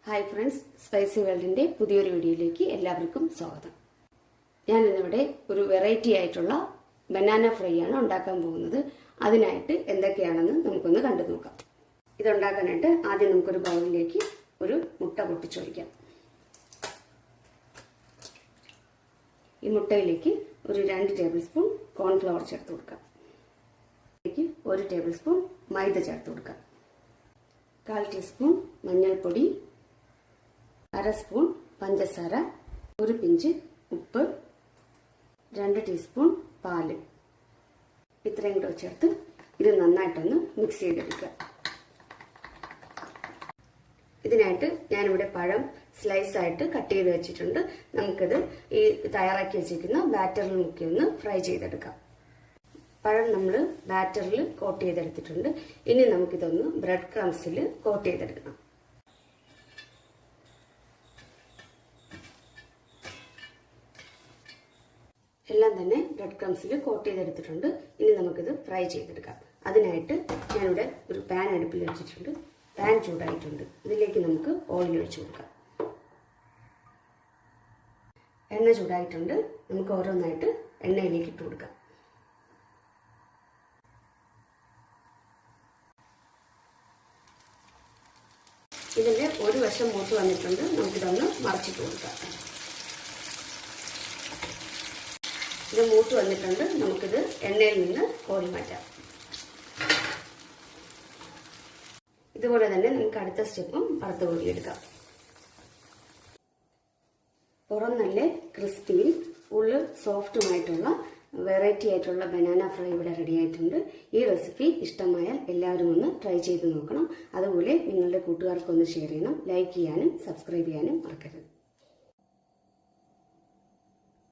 Hi friends, spicy വേൾഡിന്റെ പുതിയൊരു വീഡിയോയിലേക്ക് എല്ലാവർക്കും സ്വാഗതം. ഞാൻ ഇന്നിവിടെ ഒരു വെറൈറ്റി ആയിട്ടുള്ള ബനാന ഫ്രൈ ആണ് ഉണ്ടാക്കാൻ പോകുന്നത്. അതിനായിട്ട് എന്തൊക്കെയാണെന്ന് നമുക്കൊന്ന് കണ്ടു നോക്കാം. ഇതുണ്ടാക്കാനായിട്ട് ആദ്യം നമുക്കൊരു ബൗളിലേക്ക് ഒരു മുട്ട പൊട്ടിച്ചൊഴിക്കാം. ഈ മുട്ടയിലേക്ക് ഒരു 2 ടേബിൾ സ്പൂൺ കോൺഫ്ലവർ ചേർത്ത് കൊടുക്കാം. ഇതിലേക്ക് 1 ടേബിൾ സ്പൂൺ മൈദ ചേർത്ത് കൊടുക്കാം. 1/4 ടീസ്പൂൺ മഞ്ഞൾപ്പൊടി, 1/2 സ്പൂൺ പഞ്ചസാര, 1 പിഞ്ച് ഉപ്പ്, 2 ടീസ്പൂൺ പാല്. ഇത്രയും കൂടെ ചേർത്ത് ഇത് നന്നായിട്ടൊന്ന് മിക്സ് ചെയ്തെടുക്കുക. ഇതിനായിട്ട് ഞാനിവിടെ പഴം സ്ലൈസ് ആയിട്ട് കട്ട് ചെയ്ത് വെച്ചിട്ടുണ്ട്. നമുക്കിത് ഈ തയ്യാറാക്കി വെച്ചിരിക്കുന്ന ബാറ്ററിൽ മുക്കി ഒന്ന് ഫ്രൈ ചെയ്തെടുക്കാം. പഴം നമ്മൾ ബാറ്ററിൽ കോട്ട് ചെയ്തെടുത്തിട്ടുണ്ട്. ഇനി നമുക്കിതൊന്ന് ബ്രെഡ് ക്രംസിൽ കോട്ട് ചെയ്തെടുക്കണം. എല്ലാം തന്നെ ബ്രെഡ് ക്രംസിൽ കോട്ട് ചെയ്തെടുത്തിട്ടുണ്ട്. ഇനി നമുക്കിത് ഫ്രൈ ചെയ്തെടുക്കാം. അതിനായിട്ട് ഞാനിവിടെ ഒരു പാൻ അടുപ്പിൽ വെച്ചിട്ടുണ്ട്. പാൻ ചൂടായിട്ടുണ്ട്. ഇതിലേക്ക് നമുക്ക് ഓയിൽ ഒഴിച്ചു കൊടുക്കാം. എണ്ണ ചൂടായിട്ടുണ്ട്. നമുക്ക് ഓരോന്നായിട്ട് എണ്ണയിലേക്ക് ഇട്ട് കൊടുക്കാം. ഇതിന്റെ ഒരു വശം മൂത്ത് വന്നിട്ടുണ്ട്. നമുക്കിതൊന്ന് മറിച്ചിട്ട് കൊടുക്കാം. ഇത് മൂത്ത് വന്നിട്ടുണ്ട്. നമുക്കിത് എണ്ണയിൽ നിന്ന് കോരി മാറ്റാം. ഇതുപോലെ തന്നെ നമുക്ക് അടുത്ത സ്റ്റെപ്പും വറുത്ത് കോരിയെടുക്കാം. പുറം നല്ല ക്രിസ്പിയും ഉള്ളിൽ സോഫ്റ്റുമായിട്ടുള്ള വെറൈറ്റി ആയിട്ടുള്ള ബനാന ഫ്രൈ ഇവിടെ റെഡി ആയിട്ടുണ്ട്. ഈ റെസിപ്പി ഇഷ്ടമായാൽ എല്ലാവരും ഒന്ന് ട്രൈ ചെയ്ത് നോക്കണം. അതുപോലെ നിങ്ങളുടെ കൂട്ടുകാർക്കൊന്ന് ഷെയർ ചെയ്യണം. ലൈക്ക് ചെയ്യാനും സബ്സ്ക്രൈബ് ചെയ്യാനും മറക്കരുത്.